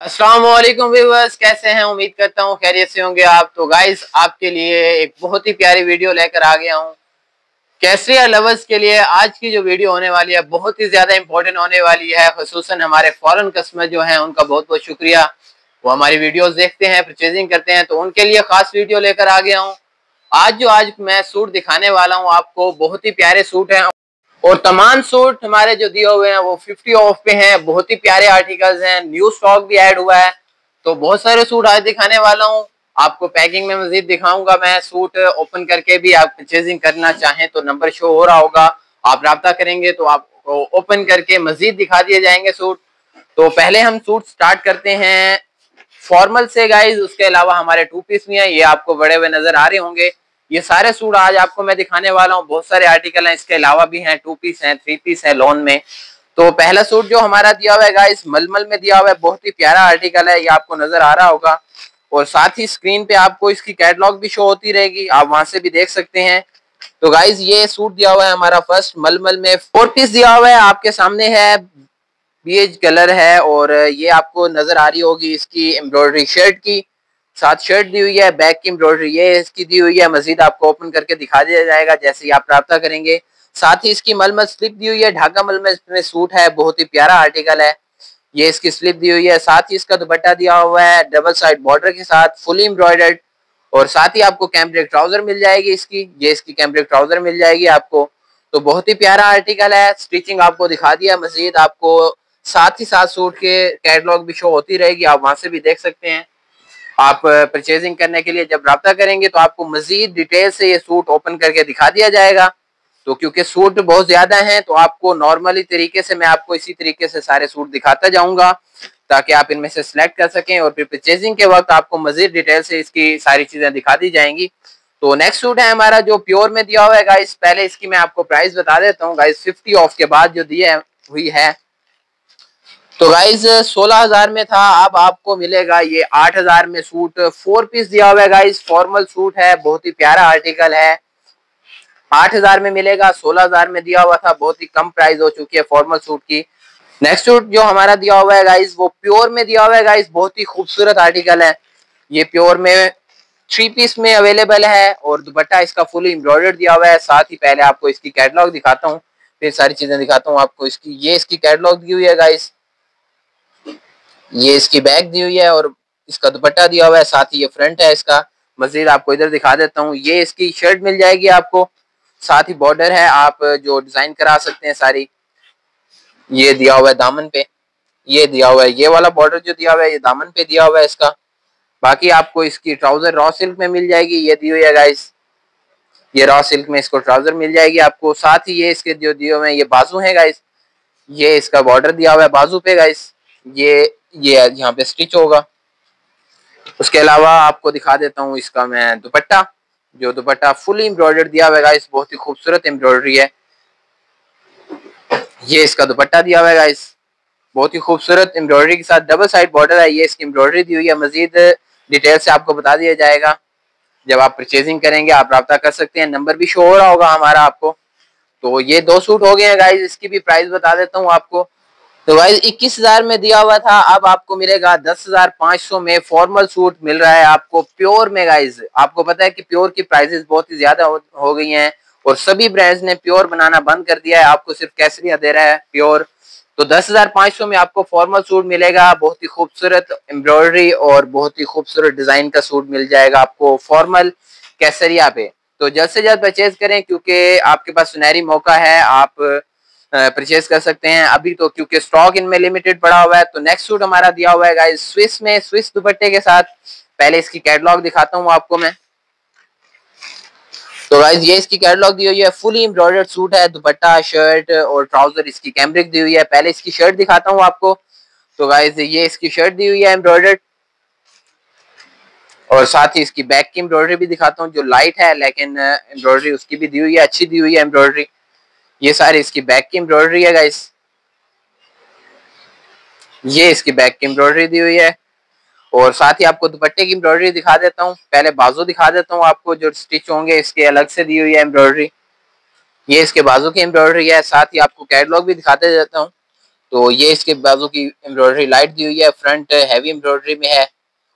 अस्सलाम वालेकुम व्यूअर्स, कैसे हैं? उम्मीद करता हूँ खैरियत से होंगे आप। तो गाइस, आपके लिए एक बहुत ही प्यारी वीडियो लेकर आ गया हूँ। कैसरिया लवर्स के लिए आज की जो वीडियो होने वाली है बहुत ही ज्यादा इंपॉर्टेंट होने वाली है। खुसूसन हमारे फॉरेन कस्टमर जो हैं उनका बहुत बहुत शुक्रिया। वो हमारी वीडियोस देखते हैं, परचेजिंग करते हैं, तो उनके लिए खास वीडियो लेकर आ गया हूँ। आज मैं सूट दिखाने वाला हूँ आपको, बहुत ही प्यारे सूट हैं और तमाम सूट हमारे जो दिए हुए हैं वो 50 ऑफ पे हैं। बहुत ही प्यारे आर्टिकल्स हैं, न्यू स्टॉक भी ऐड हुआ है। तो बहुत सारे सूट आज दिखाने वाला हूँ आपको। पैकिंग में मजीद दिखाऊंगा मैं सूट ओपन करके भी। आप परचेजिंग करना चाहें तो नंबर शो हो रहा होगा, आप राब्ता करेंगे तो आपको ओपन करके मजीद दिखा दिए जाएंगे सूट। तो पहले हम सूट स्टार्ट करते हैं फॉर्मल से गाइज। उसके अलावा हमारे टू पीस भी हैं, ये आपको बड़े हुए नजर आ रहे होंगे। ये सारे सूट आज आपको मैं दिखाने वाला हूँ। बहुत सारे आर्टिकल हैं, इसके अलावा भी हैं, टू पीस हैं, थ्री पीस है लॉन में। तो पहला सूट जो हमारा दिया हुआ है गाइस, मलमल में दिया हुआ है। बहुत ही प्यारा आर्टिकल है, ये आपको नजर आ रहा होगा। और साथ ही स्क्रीन पे आपको इसकी कैटलॉग भी शो होती रहेगी, आप वहां से भी देख सकते हैं। तो गाइज ये सूट दिया हुआ है हमारा फर्स्ट मलमल में, फोर पीस दिया हुआ है आपके सामने है। बीज कलर है और ये आपको नजर आ रही होगी इसकी एम्ब्रॉयडरी शर्ट की। साथ शर्ट दी हुई है, बैक की एम्ब्रॉयडरी ये इसकी दी हुई है। मजीद आपको ओपन करके दिखा दिया जाएगा जैसे ही आप राब्ता करेंगे। साथ ही इसकी मलमल स्लिप दी हुई है, ढाका मलमल में सूट है, बहुत ही प्यारा आर्टिकल है। ये इसकी स्लिप दी हुई है। साथ ही इसका दुपट्टा दिया हुआ है डबल साइड बॉर्डर के साथ, फुली एम्ब्रॉयडर्ड। और साथ ही आपको कैम्ब्रिक ट्राउजर मिल जाएगी इसकी, ये इसकी कैम्ब्रिक ट्राउजर मिल जाएगी आपको। तो बहुत ही प्यारा आर्टिकल है। स्टिचिंग आपको दिखा दिया, मजीद आपको साथ ही साथ सूट के कैटलॉग भी शो होती रहेगी, आप वहां से भी देख सकते हैं। आप परचेजिंग करने के लिए जब राब्ता करेंगे तो आपको मजीद डिटेल से ये सूट ओपन करके दिखा दिया जाएगा। तो क्योंकि सूट बहुत ज्यादा हैं तो आपको नॉर्मली तरीके से मैं आपको इसी तरीके से सारे सूट दिखाता जाऊंगा ताकि आप इनमें से सिलेक्ट कर सकें और फिर परचेजिंग के वक्त आपको मजीद डिटेल से इसकी सारी चीजें दिखा दी जाएंगी। तो नेक्स्ट सूट है हमारा जो प्योर में दिया हुआ है गाइस। पहले इसकी मैं आपको प्राइस बता देता हूँ गाइस, 50 ऑफ के बाद जो दी हुई है। तो गाइज 16,000 में था, अब आपको मिलेगा ये 8,000 में सूट। फोर पीस दिया हुआ है गाइज, फॉर्मल सूट है, बहुत ही प्यारा आर्टिकल है। 8,000 में मिलेगा, 16,000 में दिया हुआ था, बहुत ही कम प्राइस हो चुकी है फॉर्मल सूट की। नेक्स्ट सूट जो हमारा दिया हुआ है गाइज वो प्योर में दिया हुआ है गाइज, बहुत ही खूबसूरत आर्टिकल है। ये प्योर में थ्री पीस में अवेलेबल है और दुपट्टा इसका फुली एम्ब्रॉयडर्ड दिया हुआ है। साथ ही पहले आपको इसकी कैटलॉग दिखाता हूँ, फिर सारी चीजें दिखाता हूँ आपको इसकी। ये इसकी कैटलॉग दी हुई है गाइज, ये इसकी बैक दी हुई है और इसका दुपट्टा दिया हुआ है। साथ ही ये फ्रंट है इसका। मजीद आपको इधर दिखा देता हूँ, ये इसकी शर्ट मिल जाएगी आपको। साथ ही बॉर्डर है, आप जो डिजाइन करा सकते हैं सारी। ये दिया हुआ है दामन पे, ये दिया हुआ है, ये वाला बॉर्डर जो दिया हुआ है ये दामन पे दिया हुआ है इसका। बाकी आपको इसकी ट्राउजर रॉ सिल्क में मिल जाएगी, ये दी हुई है गाइस। ये रॉ सिल्क में इसको ट्राउजर मिल जाएगी आपको। साथ ही ये इसके जो दिए हुए हैं ये बाजू है गाइस, ये इसका बॉर्डर दिया हुआ है बाजू पे गाइस। ये यहाँ पे स्टिच होगा। उसके अलावा आपको दिखा देता हूँ इसका मैं दुपट्टा, जो दुपट्टा फुली एम्ब्रॉयडर्ड दिया हुआ है गाइस, बहुत ही खूबसूरत एम्ब्रॉयडरी है। ये इसका दुपट्टा दिया हुआ है गाइस, बहुत ही खूबसूरत एम्ब्रॉयडरी के साथ डबल साइड बॉर्डर है। ये इसकी एम्ब्रॉयडरी दी हुई है, मजीद डिटेल से आपको बता दिया जाएगा जब आप परचेजिंग करेंगे। आप राब्ता कर सकते हैं, नंबर भी शो हो रहा होगा हमारा आपको। तो ये दो सूट हो गए हैं गाइस, इसकी भी प्राइस बता देता हूँ आपको। तो गाइस 21,000 में दिया हुआ था, अब आपको मिलेगा 10,500 में। फॉर्मल सूट मिल रहा है आपको प्योर में गाइस। आपको पता है कि प्योर की प्राइसेस बहुत ही ज्यादा हो गई हैं और सभी ब्रांड्स ने प्योर बनाना बंद कर दिया है, आपको सिर्फ केसरिया दे रहा है प्योर। तो 10,500 में आपको फॉर्मल सूट मिलेगा, बहुत ही खूबसूरत एम्ब्रॉयडरी और बहुत ही खूबसूरत डिजाइन का सूट मिल जाएगा आपको फॉर्मल केसरिया पे। तो जल्द से जल्द परचेज करें क्योंकि आपके पास सुनहरी मौका है, आप परचेज कर सकते हैं अभी तो, क्योंकि स्टॉक इनमें लिमिटेड पड़ा हुआ है। तो नेक्स्ट सूट हमारा दिया हुआ है गाइस स्विस में, स्विस दुपट्टे के साथ। पहले इसकी कैटलॉग दिखाता हूँ आपको मैं। तो गाइस ये इसकी कैटलॉग दी हुई है, फुली एम्ब्रॉयडर्ड सूट है, दुपट्टा शर्ट और ट्राउजर इसकी कैम्ब्रिक दी हुई है। पहले इसकी शर्ट दिखाता हूँ आपको। तो गाइस ये इसकी शर्ट दी हुई है एम्ब्रॉयडर्ड और साथ ही इसकी बैक की एम्ब्रॉयडरी भी दिखाता हूँ जो लाइट है, लेकिन एम्ब्रॉयडरी उसकी भी दी हुई है, अच्छी दी हुई है एम्ब्रॉयडरी। ये सारी इसकी बैक की एम्ब्रॉयडरी है गाइस, ये इसकी बैक की एम्ब्रॉयडरी दी हुई है। और साथ ही आपको दुपट्टे की एम्ब्रॉयडरी दिखा देता हूँ। पहले बाजू दिखा देता हूँ आपको, जो स्टिच होंगे इसके अलग से दी हुई है एम्ब्रॉयडरी। ये इसके बाजू की एम्ब्रॉयडरी है। साथ ही आपको कैटलॉग भी दिखाते जाता हूँ। तो ये इसके बाजू की एम्ब्रॉयडरी लाइट दी हुई है, फ्रंट हैवी एम्ब्रॉयडरी में है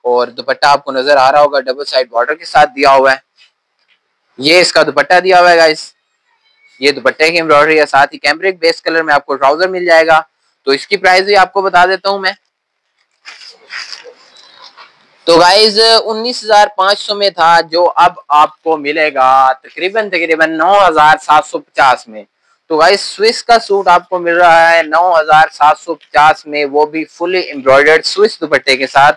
और दुपट्टा आपको नजर आ रहा होगा डबल साइड बॉर्डर के साथ दिया हुआ है। ये इसका दुपट्टा दिया हुआ है गाइस, ये दुपट्टे की एम्ब्रॉयडरी है। साथ ही कैम्ब्रिक बेस कलर में आपको ट्राउजर मिल जाएगा। तो इसकी प्राइस भी आपको बता देता हूं मैं। तो गाइज 19,500 में था, जो अब आपको मिलेगा तकरीबन 9,750 में। तो गाइज स्विस का सूट आपको मिल रहा है 9,750 में, वो भी फुली एम्ब्रॉयडर्ड स्विस दुपट्टे के साथ।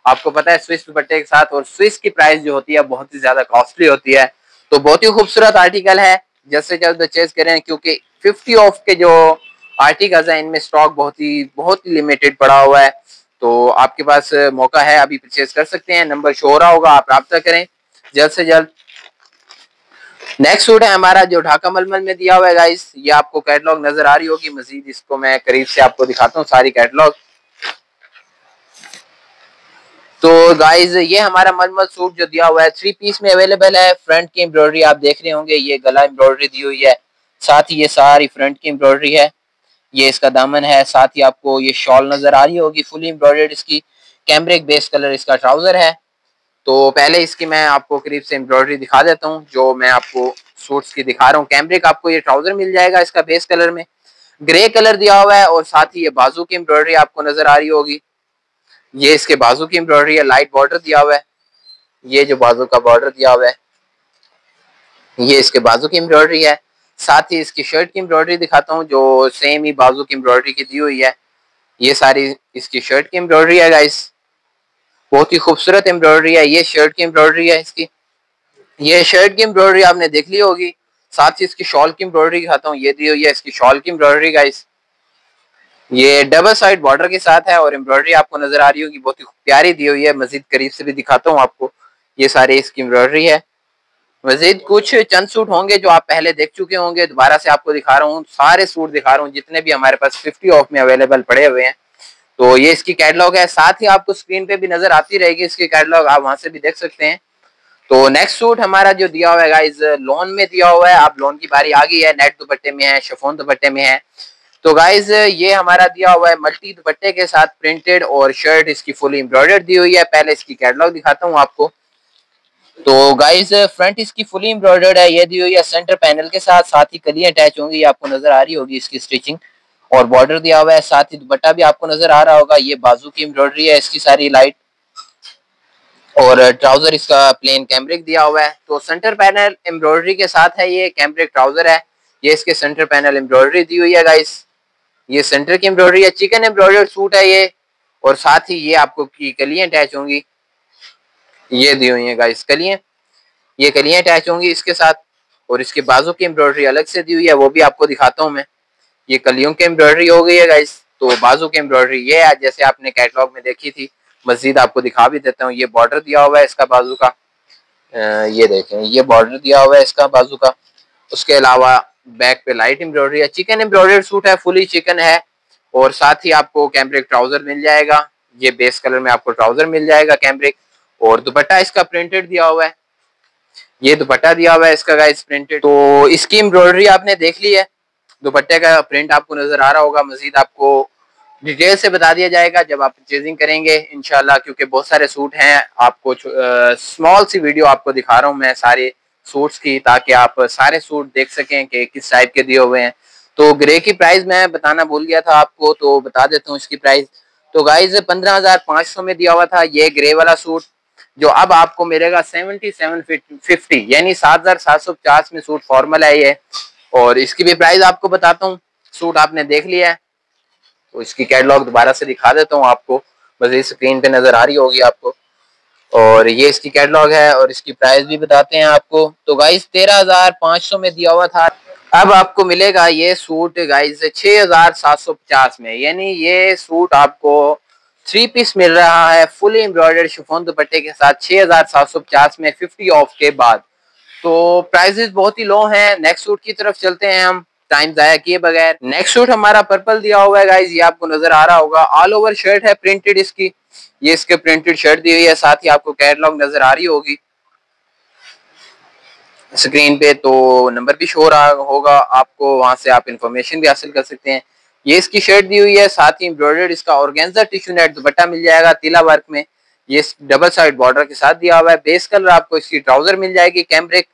आपको पता है स्विस दुपट्टे के साथ, और स्विस की प्राइस जो होती है बहुत ही ज्यादा कॉस्टली होती है। तो बहुत ही खूबसूरत आर्टिकल है, जल्द से जल्द परचेज करें क्योंकि 50 ऑफ के जो आर्टिकल्स हैं इनमें स्टॉक बहुत ही लिमिटेड पड़ा हुआ है। तो आपके पास मौका है, अभी परचेज कर सकते हैं। नंबर शो हो रहा होगा, आप राब्ता करें जल्द से जल्द। नेक्स्ट सूट है हमारा जो ढाका मलमल में दिया हुआ है गाइस। ये आपको कैटलॉग नजर आ रही होगी, मजीद इसको मैं करीब से आपको दिखाता हूँ सारी कैटलॉग। तो गाइज ये हमारा मलमल सूट जो दिया हुआ है 3 पीस में अवेलेबल है। फ्रंट की एम्ब्रॉयडरी आप देख रहे होंगे, ये गला एम्ब्रॉयडरी दी हुई है, साथ ही ये सारी फ्रंट की एम्ब्रॉयडरी है। ये इसका दामन है, साथ ही आपको ये शॉल नजर आ रही होगी फुली एम्ब्रॉयडर्ड। इसकी कैम्ब्रिक बेस कलर इसका ट्राउजर है। तो पहले इसकी मैं आपको करीब से एम्ब्रॉयडरी दिखा देता हूँ जो मैं आपको सूट्स की दिखा रहा हूँ। कैम्ब्रिक आपको ये ट्राउजर मिल जाएगा इसका बेस कलर में, ग्रे कलर दिया हुआ है, और साथ ही ये बाजू की एम्ब्रॉयडरी आपको नजर आ रही होगी। ये इसके बाजू की एम्ब्रॉयडरी है, लाइट बॉर्डर दिया हुआ है। ये जो बाजू का बॉर्डर दिया हुआ है ये इसके बाजू की एम्ब्रॉयडरी है। साथ ही इसकी शर्ट की एम्ब्रॉयडरी दिखाता हूँ जो सेम ही बाजू की एम्ब्रॉयडरी की दी हुई है। ये सारी इसकी शर्ट की एम्ब्रॉयडरी है गाइस, बहुत ही खूबसूरत एम्ब्रॉयडरी है। ये शर्ट की एम्ब्रॉयडरी है इसकी, ये शर्ट की एम्ब्रॉयडरी आपने देख ली होगी। साथ ही इसकी शॉल की एम्ब्रॉयडरी दिखाता हूँ, ये दी हुई है इसकी शॉल की एम्ब्रॉयडरी गाइस। ये डबल साइड बॉर्डर के साथ है और एम्ब्रॉयडरी आपको नजर आ रही होगी, बहुत ही प्यारी दी हुई है। मजीद करीब से भी दिखाता हूँ आपको, ये सारी इसकी एम्ब्रॉयडरी है। मजीद कुछ चंद सूट होंगे जो आप पहले देख चुके होंगे, दोबारा से आपको दिखा रहा हूँ। सारे सूट दिखा रहा हूँ जितने भी हमारे पास 50 ऑफ में अवेलेबल पड़े हुए हैं। तो ये इसकी कैटलॉग है, साथ ही आपको स्क्रीन पे भी नजर आती रहेगी इसकी कैटलॉग, आप वहां से भी देख सकते हैं। तो नेक्स्ट सूट हमारा जो दिया हुआ है गाइज लोन में दिया हुआ है। आप लोन की बारी आ गई है, नेट दुपट्टे में है, शिफॉन दुपट्टे में है। तो गाइज ये हमारा दिया हुआ है मल्टी दुपट्टे के साथ प्रिंटेड, और शर्ट इसकी फुली एम्ब्रॉयडर्ड दी हुई है। पहले इसकी कैटलॉग दिखाता हूँ आपको। तो गाइज फ्रंट इसकी फुली एम्ब्रॉयडर्ड है, ये दी हुई है सेंटर पैनल के साथ। साथ ही कलियां अटैच होंगी, आपको नजर आ रही होगी इसकी स्टिचिंग, और बॉर्डर दिया हुआ है। साथ ही दुपट्टा भी आपको नजर आ रहा होगा, ये बाजू की एम्ब्रॉयडरी है इसकी सारी लाइट, और ट्राउजर इसका प्लेन कैम्ब्रिक दिया हुआ है। तो सेंटर पैनल एम्ब्रॉयडरी के साथ है, ये कैम्ब्रिक ट्राउजर है। ये इसके सेंटर पैनल एम्ब्रॉयडरी दी हुई है गाइस, ये सेंटर की एम्ब्रॉयडरी है। चिकन एम्ब्रॉयडर्ड सूट है ये, और साथ ही ये आपको की कलियां अटैच होंगी, ये दी हुई है गाइस कलियां, ये कलियां अटैच होंगी इसके साथ। और इसके बाजू की एम्ब्रॉयडरी अलग से दी हुई है, वो भी आपको दिखाता हूँ मैं। ये कलियों की एम्ब्रॉयडरी हो गई है गाइस। तो बाजू की एम्ब्रॉयडरी ये है जैसे आपने कैटलॉग में देखी थी। मजीद आपको दिखा भी देता हूँ, ये बॉर्डर दिया हुआ है इसका बाजू का, ये देखें ये बॉर्डर दिया हुआ है इसका बाजू का। उसके अलावा बैक पे लाइट एम्ब्रॉयडरी है, चिकन एम्ब्रॉयडर्ड सूट है, फुली चिकन है। और साथ ही आपको कैम्ब्रिक ट्राउजर मिल जाएगा, ये बेस कलर में आपको ट्राउजर मिल जाएगा कैम्ब्रिक। और दुपट्टा इसका प्रिंटेड दिया हुआ है, ये दुपट्टा दिया हुआ है इसका गाइस प्रिंटेड। तो इसकी एम्ब्रॉयडरी आपने देख ली है, दुपट्टे का प्रिंट आपको नजर आ रहा होगा। मजीद आपको डिटेल से बता दिया जाएगा जब आप परचेजिंग करेंगे इंशाल्लाह, क्योंकि बहुत सारे सूट हैं। आपको स्मॉल सी वीडियो आपको दिखा रहा हूँ मैं सारे सूट्स की, ताकि आप सारे सूट देख सकें कि किस टाइप के दिए हुए हैं। तो ग्रे की प्राइस मैं बताना भूल गया था आपको, तो बता देता हूँ इसकी प्राइस। तो गाइज 15,500 में दिया हुआ था ये ग्रे वाला सूट, जो अब आपको मिलेगा 7750 यानी 7,750 में सूट फॉर्मल है ये। और इसकी भी प्राइस आपको बताता हूँ, सूट आपने देख लिया है तो इसकी कैटलॉग दोबारा से दिखा देता हूँ आपको, बस ये स्क्रीन पे नजर आ रही होगी आपको। और ये इसकी कैटलॉग है, और इसकी प्राइस भी बताते हैं आपको। तो गाइस 13,500 में दिया हुआ था, अब आपको मिलेगा ये सूट गाइस 6,750 में, यानी ये सूट आपको 3 पीस मिल रहा है फुली एम्ब्रॉयडर्ड शिफॉन दुपट्टे के साथ 6,750 में 50 ऑफ के बाद। तो प्राइसेस बहुत ही लो हैं। नेक्स्ट सूट की तरफ चलते हैं हम टाइम जाया किए बगैर। नेक्स्ट सूट हमारा पर्पल दिया हुआ है गाइस, ये आपको नजर आ रहा होगा, ऑल ओवर शर्ट है प्रिंटेड इसकी, ये इसके प्रिंटेड शर्ट दी हुई है। साथ ही आपको कैटलॉग नजर आ रही होगी स्क्रीन पे, तो नंबर भी शो रहा होगा आपको, वहां से आप इंफॉर्मेशन भी हासिल कर सकते हैं। ये इसकी शर्ट दी हुई है, साथ ही एम्ब्रॉयडर्ड इसका ऑर्गेन्जा टिश्यू नेट दुपट्टा मिल जाएगा तिला वर्क में, ये डबल साइड बॉर्डर के साथ दिया हुआ है। बेस कलर आपको इसकी ट्राउजर मिल जाएगी कैमब्रिक,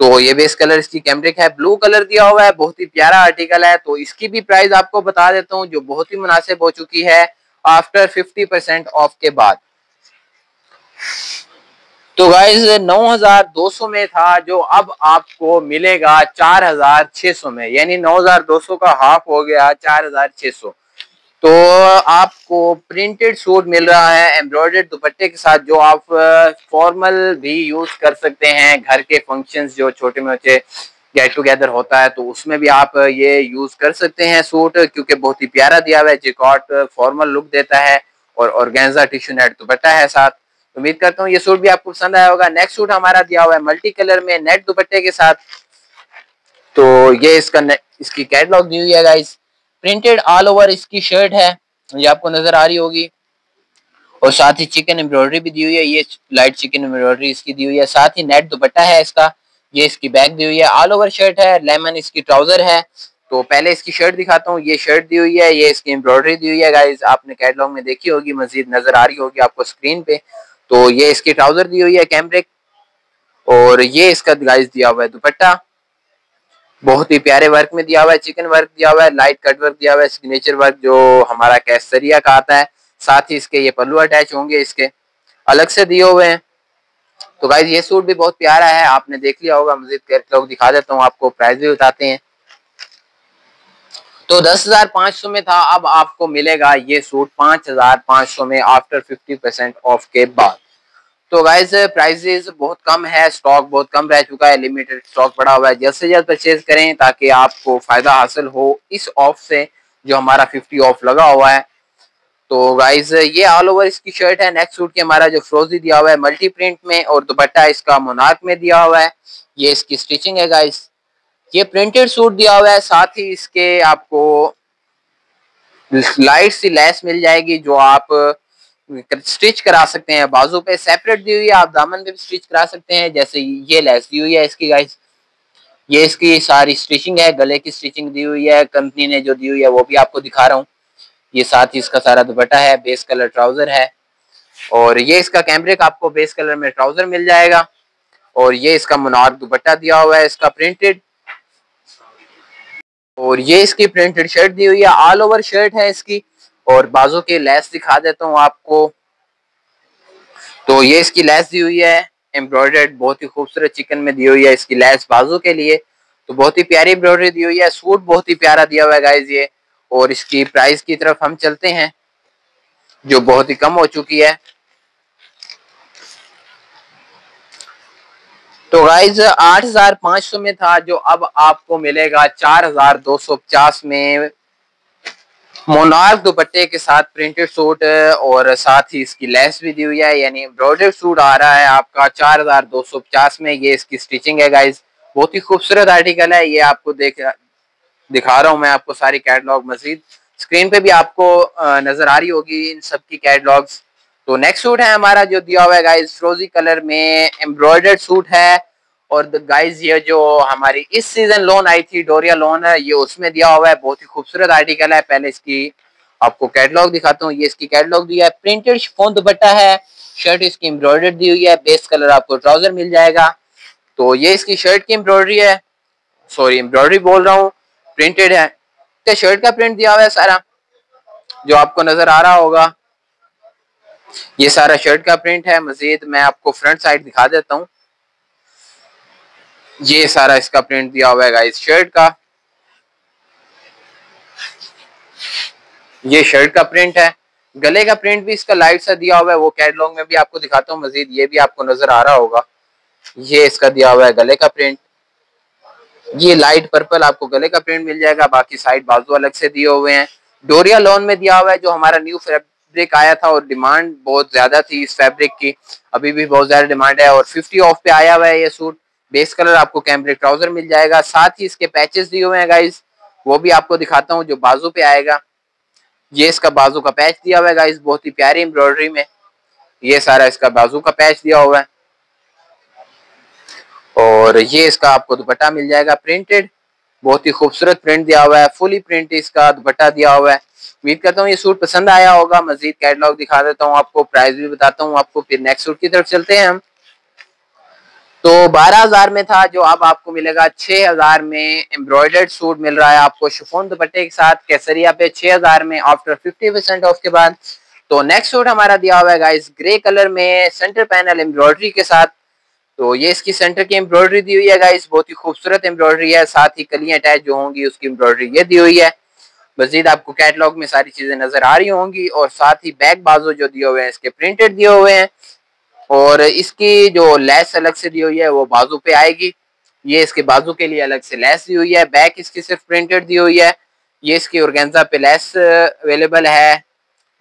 तो ये बेस कलर इसकी कैमब्रिक है। ब्लू कलर दिया हुआ है, बहुत ही प्यारा आर्टिकल है। तो इसकी भी प्राइस आपको बता देता हूँ जो बहुत ही मुनासिब हो चुकी है आफ्टर 50% ऑफ के बाद। तो गाइज 9,200 में था, जो अब आपको मिलेगा 4,600 में, यानी 9,200 का हाफ हो गया 4,600। तो आपको प्रिंटेड सूट मिल रहा है एम्ब्रॉयडर्ड दुपट्टे के साथ, जो आप फॉर्मल भी यूज कर सकते हैं। घर के फंक्शंस जो छोटे मोटे गेट टुगेदर होता है तो उसमें भी आप ये यूज कर सकते हैं सूट, क्योंकि बहुत ही प्यारा दिया हुआ है, जिकॉट फॉर्मल लुक देता है और ऑर्गेन्जा टिश्यू नेट दुपट्टा है साथ। उम्मीद करता हूँ ये सूट भी आपको पसंद आया होगा। नेक्स्ट सूट हमारा दिया हुआ है मल्टी कलर में नेट दुपट्टे के साथ। तो ये इसकी कैटलॉग दी हुई है गाइस, प्रिंटेड ऑल ओवर इसकी शर्ट है, ये आपको नजर आ रही होगी, और साथ ही चिकन एम्ब्रॉयडरी भी दी हुई है, ये लाइट चिकन एम्ब्रॉयडरी इसकी दी हुई है। साथ ही नेट दुपट्टा है इसका, ये इसकी बैक दी हुई है, ऑल ओवर शर्ट है, लेमन इसकी ट्राउजर है। तो पहले इसकी शर्ट दिखाता हूँ, ये शर्ट दी हुई है, ये इसकी एम्ब्रॉयडरी दी हुई है गाइस, आपने कैटलॉग में देखी होगी, मजीद नजर आ रही होगी आपको स्क्रीन पे। तो ये इसकी ट्राउजर दी हुई है कैमब्रिक, और ये इसका गाइस दिया हुआ है दुपट्टा, बहुत ही प्यारे वर्क में दिया हुआ है, चिकन वर्क दिया हुआ है, लाइट कट वर्क दिया हुआ है, सिग्नेचर वर्क जो हमारा केसरिया का आता है। साथ ही इसके ये पल्लू अटैच होंगे, इसके अलग से दिए हुए हैं। तो गाइस ये सूट भी बहुत प्यारा है, आपने देख लिया होगा, मजीद कैटलॉग दिखा देता हूँ आपको, प्राइस भी बताते हैं। तो 10,500 में था, अब आपको मिलेगा ये सूट 5,500 में आफ्टर 50% ऑफ के बाद। तो गाइस प्राइसेस बहुत कम है, स्टॉक बहुत कम रह चुका है, लिमिटेड स्टॉक पड़ा हुआ है, जल्द से जल्द परचेज करें ताकि आपको फायदा हासिल हो इस ऑफ से जो हमारा 50 ऑफ लगा हुआ है। तो गाइस ये ऑल ओवर इसकी शर्ट है। नेक्स्ट सूट की हमारा जो फ्रोजी दिया हुआ है मल्टी प्रिंट में, और दुपट्टा इसका मोनार्क में दिया हुआ है, ये इसकी स्टिचिंग है गाइस। ये प्रिंटेड सूट दिया हुआ है, साथ ही इसके आपको लाइट सी लेस मिल जाएगी जो आप स्टिच करा सकते हैं, बाजू पे सेपरेट दी हुई है, आप दामन पे भी स्टिच करा सकते हैं, जैसे ये लेस दी हुई है इसकी गाइस, ये इसकी सारी स्टिचिंग है, गले की स्टिचिंग दी हुई है, कंपनी ने जो दी हुई है वो भी आपको दिखा रहा हूँ। ये साथ ही इसका सारा दुपट्टा है, बेस कलर ट्राउजर है, और ये इसका कैमब्रिक आपको बेस कलर में ट्राउजर मिल जाएगा, और ये इसका मोनार्क दुपट्टा दिया हुआ है इसका प्रिंटेड, और ये इसकी प्रिंटेड शर्ट दी हुई है, ऑल ओवर शर्ट है इसकी, और बाजू की लेस दिखा देता हूँ आपको। तो ये इसकी लेस दी हुई है एम्ब्रॉयडर्ड, बहुत ही खूबसूरत चिकन में दी हुई है इसकी लेस बाजू के लिए। तो बहुत ही प्यारी एम्ब्रॉयडरी दी हुई है, सूट बहुत ही प्यारा दिया हुआ है गाइस ये। और इसकी प्राइस की तरफ हम चलते हैं जो बहुत ही कम हो चुकी है। तो गाइस 8,500 में था, जो अब आपको मिलेगा 4,250 में, मोनार्क दुपट्टे के साथ प्रिंटेड सूट, और साथ ही इसकी लेस भी दी हुई है, यानी एम्ब्रॉयडर्ड सूट आ रहा है आपका 4,250 में। ये इसकी स्टिचिंग है गाइस, बहुत ही खूबसूरत आर्टिकल है, ये आपको दिखा रहा हूँ मैं आपको सारी कैटलॉग, मजीद स्क्रीन पे भी आपको नजर आ रही होगी इन सब की कैटलॉग्स। तो नेक्स्ट सूट है हमारा जो दिया हुआ है गाइस फ्रोजी कलर में, एम्ब्रॉयडर्ड सूट है, और गाइस ये जो हमारी इस सीजन लोन आई थी डोरिया लोन है, ये उसमें दिया हुआ है, बहुत ही खूबसूरत आर्टिकल है। पहले इसकी आपको कैटलॉग दिखाता हूँ, ये इसकी कैटलॉग दिया है, प्रिंटेड शिफॉन दुपट्टा है, शर्ट इसकी एम्ब्रॉयडर्ड दी हुई है, बेस कलर आपको ट्राउजर मिल जाएगा। तो ये इसकी शर्ट की एम्ब्रॉयडरी है, सॉरी एम्ब्रॉयडरी बोल रहा हूँ, प्रिंटेड है, तो शर्ट का प्रिंट दिया हुआ है सारा जो आपको नजर आ रहा होगा, ये सारा शर्ट का प्रिंट है। मजीद मैं आपको फ्रंट साइड दिखा देता हूँ, ये सारा इसका प्रिंट दिया हुआ है गाइस शर्ट का, ये शर्ट का प्रिंट है। गले का प्रिंट भी इसका लाइट सा दिया हुआ है, वो कैटलॉग में भी आपको दिखाता हूँ मजीद, ये भी आपको नजर आ रहा होगा, ये इसका दिया हुआ है गले का प्रिंट, ये लाइट पर्पल आपको गले का प्रिंट मिल जाएगा, बाकी साइड बाजू अलग से दिए हुए हैं। डोरिया लॉन में दिया हुआ है, जो हमारा न्यू फैब्रिक आया था और डिमांड बहुत ज्यादा थी इस फैब्रिक की, अभी भी बहुत ज्यादा डिमांड है, और 50 ऑफ पे आया हुआ है ये सूट। बेस कलर आपको कैमब्रिक ट्राउजर मिल जाएगा, साथ ही इसके पैचेस दिए हुए हैं गाइस, वो भी आपको दिखाता हूँ जो बाजू पे आएगा, ये इसका बाजू का पैच दिया हुआ है गाइस, बहुत ही प्यारी एम्ब्रॉयडरी में, ये सारा इसका बाजू का पैच दिया हुआ है, और ये इसका आपको दुपट्टा मिल जाएगा प्रिंटेड, बहुत ही खूबसूरत प्रिंट दिया हुआ है, फुली प्रिंट इसका दुपट्टा दिया हुआ है। उम्मीद करता हूँ ये सूट पसंद आया होगा। मजीद कैटलॉग दिखा देता हूँ आपको, प्राइस भी बताता हूँ आपको, फिर नेक्स्ट सूट की तरफ चलते हैं हम। तो 12,000 में था, जो अब आपको मिलेगा 6,000 में। एम्ब्रॉयडर्ड सूट मिल रहा है आपको शिफॉन दुपट्टे के साथ केसरिया पे 6,000 में आफ्टर 50% ऑफ के बाद। तो नेक्स्ट सूट हमारा दिया हुआ है गाइस ग्रे कलर में सेंटर पैनल एम्ब्रॉयडरी के साथ। तो ये इसकी सेंटर की एम्ब्रॉयडरी दी हुई है गाइस, बहुत ही खूबसूरत एम्ब्रॉयडरी है, साथ ही कलियां अटैच जो होंगी उसकी एम्ब्रॉयडरी ये दी हुई है। मजीद आपको कैटलॉग में सारी चीजें नजर आ रही होंगी, और साथ ही बैक बाजू जो दिए हुए हैं इसके प्रिंटेड दिए हुए हैं, और इसकी जो लेस अलग से दी हुई है वो बाजू पे आएगी। ये इसके बाजू के लिए अलग से लेस दी हुई है, बैक इसकी सिर्फ प्रिंटेड दी हुई है। ये इसकी ऑर्गेन्जा पे लेस अवेलेबल है,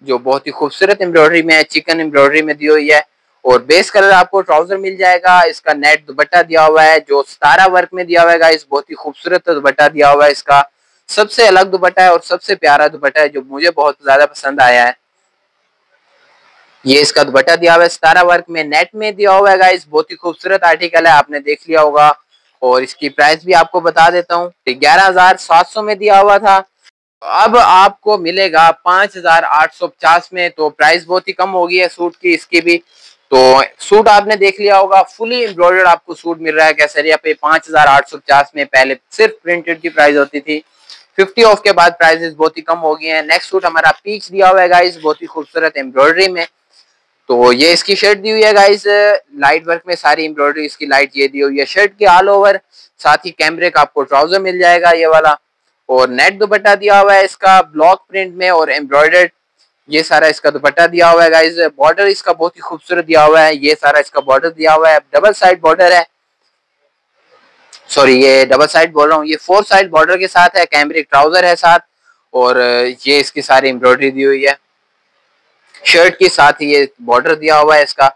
जो बहुत ही खूबसूरत एम्ब्रॉयडरी में है, चिकन एम्ब्रॉयडरी में दी हुई है। और बेस कलर आपको ट्राउजर मिल जाएगा। इसका नेट दुपट्टा दिया हुआ है जो सितारा वर्क में दिया हुआ है गाइस, बहुत ही खूबसूरत दुपट्टा दिया हुआ है। इसका सबसे अलग दुपट्टा है और सबसे प्यारा दुपट्टा है जो मुझे बहुत ज्यादा पसंद आया है। ये इसका दुपट्टा दिया हुआ है सितारा वर्क में, नेट में दिया हुआ है गाइस, बहुत ही खूबसूरत आर्टिकल है, आपने देख लिया होगा। और इसकी प्राइस भी आपको बता देता हूँ, 11,700 में दिया हुआ था, अब आपको मिलेगा 5,850 में। तो प्राइस बहुत ही कम हो गई है सूट की इसकी भी। तो सूट आपने देख लिया होगा, फुली एम्ब्रॉयडर्ड आपको सूट मिल रहा है केसरिया पे 5,850 में। पहले सिर्फ प्रिंटेड की प्राइस होती थी, 50 ऑफ के बाद प्राइसेस बहुत ही कम हो गई हैं। नेक्स्ट सूट हमारा पीच दिया हुआ है गाइस, बहुत ही खूबसूरत एम्ब्रॉयडरी में। तो ये इसकी शर्ट दी हुई है गाइस, लाइट वर्क में सारी एम्ब्रॉयडरी इसकी लाइट ये दी हुई है शर्ट की ऑल ओवर। साथ ही कैमरे का आपको ट्राउजर मिल जाएगा ये वाला, और नेट दुपट्टा दिया हुआ है इसका ब्लॉक प्रिंट में और एम्ब्रॉयडर्ड। ये सारा इसका दुपट्टा दिया हुआ है गाइस। बॉर्डर इसका बहुत ही खूबसूरत दिया हुआ है, ये सारा इसका बॉर्डर दिया हुआ है, डबल साइड बॉर्डर है, सॉरी ये डबल साइड बोल रहा हूँ, ये 4 साइड बॉर्डर के साथ है, कैमरिक ट्राउजर है साथ। और ये इसकी सारी एम्ब्रॉयडरी दी हुई है शर्ट के साथ ही, ये बॉर्डर दिया हुआ है इसका।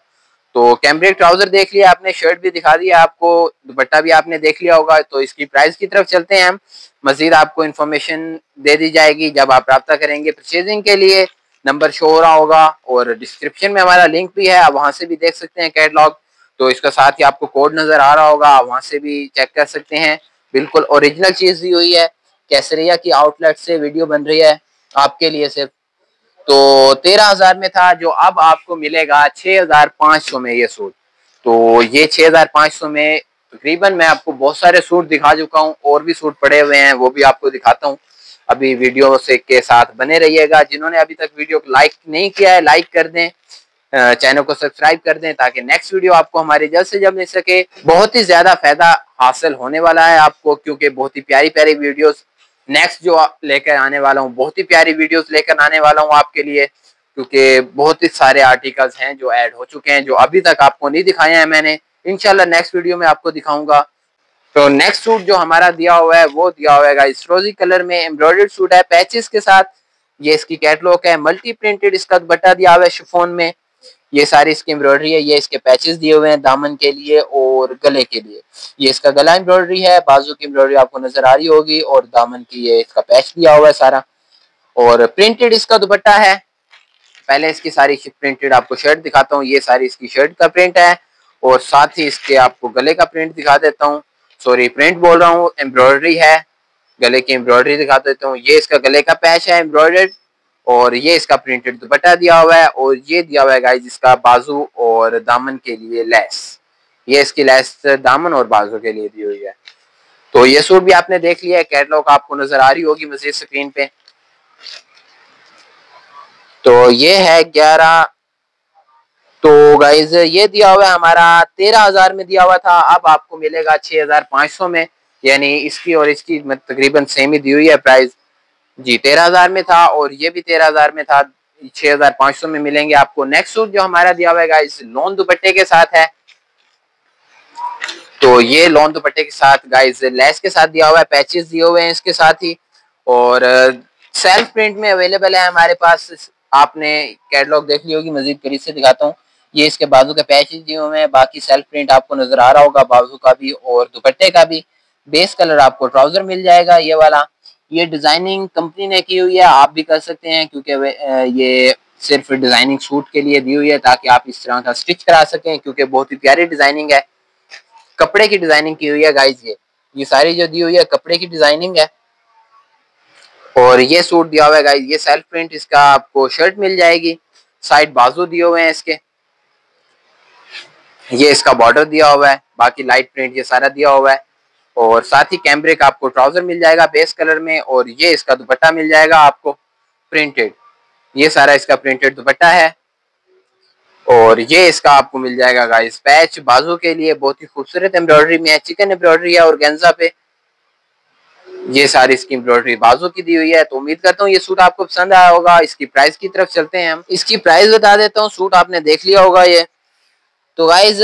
तो कैमरिक ट्राउजर देख लिया आपने, शर्ट भी दिखा दिया आपको, दुपट्टा भी आपने देख लिया होगा। तो इसकी प्राइस की तरफ चलते हैं हम। मजीद आपको इन्फॉर्मेशन दे दी जाएगी जब आप रब्ता करेंगे परचेजिंग के लिए, नंबर शो हो रहा होगा, और डिस्क्रिप्शन में हमारा लिंक भी है, आप वहां से भी देख सकते हैं कैटलॉग। तो इसका साथ ही आपको कोड नजर आ रहा होगा, आप वहां से भी चेक कर सकते हैं। बिल्कुल ओरिजिनल चीज दी हुई है, केसरिया की आउटलेट से वीडियो बन रही है आपके लिए सिर्फ। तो 13,000 में था, जो अब आपको मिलेगा 6,500 में ये सूट। तो ये 6,500 में तकरीबन मैं आपको बहुत सारे सूट दिखा चुका हूँ, और भी सूट पड़े हुए हैं वो भी आपको दिखाता हूँ। अभी वीडियो से के साथ बने रहिएगा। जिन्होंने अभी तक वीडियो को लाइक नहीं किया है लाइक कर दें, चैनल को सब्सक्राइब कर दें, ताकि नेक्स्ट वीडियो आपको हमारे जल्द से जल्द मिल सके। बहुत ही ज्यादा फायदा हासिल होने वाला है आपको, क्योंकि बहुत ही प्यारी प्यारी वीडियोस नेक्स्ट जो लेकर आने वाला हूँ, बहुत ही प्यारी वीडियोस लेकर आने वाला हूँ आपके लिए, क्योंकि बहुत ही सारे आर्टिकल्स हैं जो ऐड हो चुके हैं, जो अभी तक आपको नहीं दिखाए हैं मैंने। इंशाल्लाह नेक्स्ट वीडियो में आपको दिखाऊंगा। तो नेक्स्ट सूट जो हमारा दिया हुआ है वो दिया हुआ है इस रोजी कलर में, एम्ब्रॉयडर्ड सूट है पैचेस के साथ। ये इसकी कैटलॉग है, मल्टी प्रिंटेड इसका दुपट्टा दिया हुआ है शिफॉन में। ये सारी इसकी एम्ब्रॉयडरी है, ये इसके पैचेस दिए हुए हैं दामन के लिए और गले के लिए। ये इसका गला एम्ब्रॉयडरी है, बाजू की एम्ब्रॉयडरी आपको नजर आ रही होगी, और दामन की ये इसका पैच दिया हुआ है सारा, और प्रिंटेड इसका दुपट्टा है। पहले इसकी सारी प्रिंटेड आपको शर्ट दिखाता हूँ, ये सारी इसकी शर्ट का प्रिंट है, और साथ ही इसके आपको गले का प्रिंट दिखा देता हूँ, सॉरी प्रिंट बोल रहा हूँ, एम्ब्रॉयडरी है, गले की एम्ब्रॉयडरी दिखा देता हूँ। ये इसका गले का पैच है एम्ब्रॉयडर्ड, और ये इसका प्रिंटेड दुपट्टा दिया हुआ है, और ये दिया हुआ है गाइस इसका बाजू और दामन के लिए लेस। ये इसकी लेस दामन और बाजू के लिए दी हुई है। तो ये सूट भी आपने देख लिया है, कैटलॉग आपको नजर आ रही होगी मजीद स्क्रीन पे। तो ये है 11। तो गाइज ये दिया हुआ है हमारा 13,000 में दिया हुआ था, अब आपको मिलेगा 6,500 में। यानी इसकी और इसकी तकरीबन सेम ही दी हुई है प्राइस जी। 13,000 में था और ये भी 13,000 में था, 6,500 में मिलेंगे आपको। नेक्स्ट सूट जो हमारा दिया हुआ है गाइस लॉन दुपट्टे के साथ है। तो ये लॉन दुपट्टे के साथ गाइस लेस के साथ दिया हुआ है, पैचेस दिए हुए हैं इसके साथ ही, और सेल्फ प्रिंट में अवेलेबल है हमारे पास। आपने कैटलॉग देख ली होगी, मजीद करीब से दिखाता हूँ। ये इसके बाजू के पैचेस दिए हुए हैं, बाकी सेल्फ प्रिंट आपको नजर आ रहा होगा बाजू का भी और दुपट्टे का भी। बेस कलर आपको ट्राउजर मिल जाएगा ये वाला। ये डिजाइनिंग कंपनी ने की हुई है, आप भी कर सकते हैं, क्योंकि ये सिर्फ डिजाइनिंग सूट के लिए दी हुई है, ताकि आप इस तरह का स्टिच करा सकें, क्योंकि बहुत ही प्यारी डिजाइनिंग है, कपड़े की डिजाइनिंग की हुई है गाइस। ये सारी जो दी हुई है कपड़े की डिजाइनिंग है। और ये सूट दिया हुआ है गाइस, ये सेल्फ प्रिंट इसका आपको शर्ट मिल जाएगी। साइड बाजू दिए हुए हैं इसके, ये इसका बॉर्डर दिया हुआ है, बाकी लाइट प्रिंट ये सारा दिया हुआ है। और साथ ही कैमब्रिक आपको ट्राउजर मिल जाएगा बेस कलर में, और ये इसका दुपट्टा मिल जाएगा आपको प्रिंटेड, ये सारा इसका प्रिंटेड दुपट्टा है। और ये इसका आपको मिल जाएगा गाइस पैच बाजू के लिए, बहुत ही खूबसूरत एम्ब्रॉयडरी में है, चिकन एम्ब्रॉयडरी है और गेंजा पे ये सारी इसकी एम्ब्रॉयडरी बाजू की दी हुई है। तो उम्मीद करता हूँ ये सूट आपको पसंद आया होगा। इसकी प्राइस की तरफ चलते हैं हम, इसकी प्राइस बता देता हूँ। सूट आपने देख लिया होगा ये, तो गाइज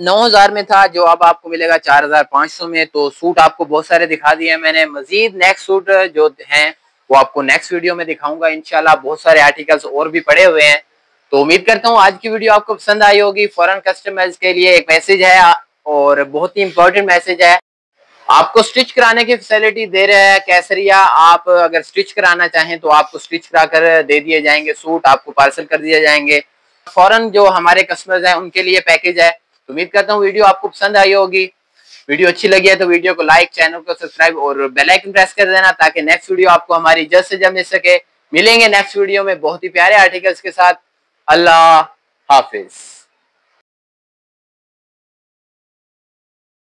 9,000 में था, जो अब आपको मिलेगा 4,500 में। तो सूट आपको बहुत सारे दिखा दिए हैं मैंने, मजीद नेक्स्ट सूट जो हैं वो आपको नेक्स्ट वीडियो में दिखाऊंगा इंशाल्लाह। बहुत सारे आर्टिकल्स और भी पड़े हुए हैं। तो उम्मीद करता हूँ आज की वीडियो आपको पसंद आई होगी। फॉरेन कस्टमर्स के लिए एक मैसेज है और बहुत ही इंपॉर्टेंट मैसेज है, आपको स्टिच कराने की फैसिलिटी दे रहे हैं कैसरिया। आप अगर स्टिच कराना चाहें तो आपको स्टिच करा कर दे दिए जाएंगे, सूट आपको पार्सल कर दिए जाएंगे। फॉरेन जो हमारे कस्टमर्स हैं उनके लिए पैकेज है। तो उम्मीद करता हूँ वीडियो आपको पसंद आई होगी। वीडियो अच्छी लगी है तो वीडियो को लाइक, चैनल को सब्सक्राइब और बेल आइकन प्रेस कर देना, ताकि नेक्स्ट वीडियो आपको हमारी जल्द से जल्द मिल सके। मिलेंगे नेक्स्ट वीडियो में बहुत ही प्यारे आर्टिकल्स के साथ। अल्लाह हाफिज।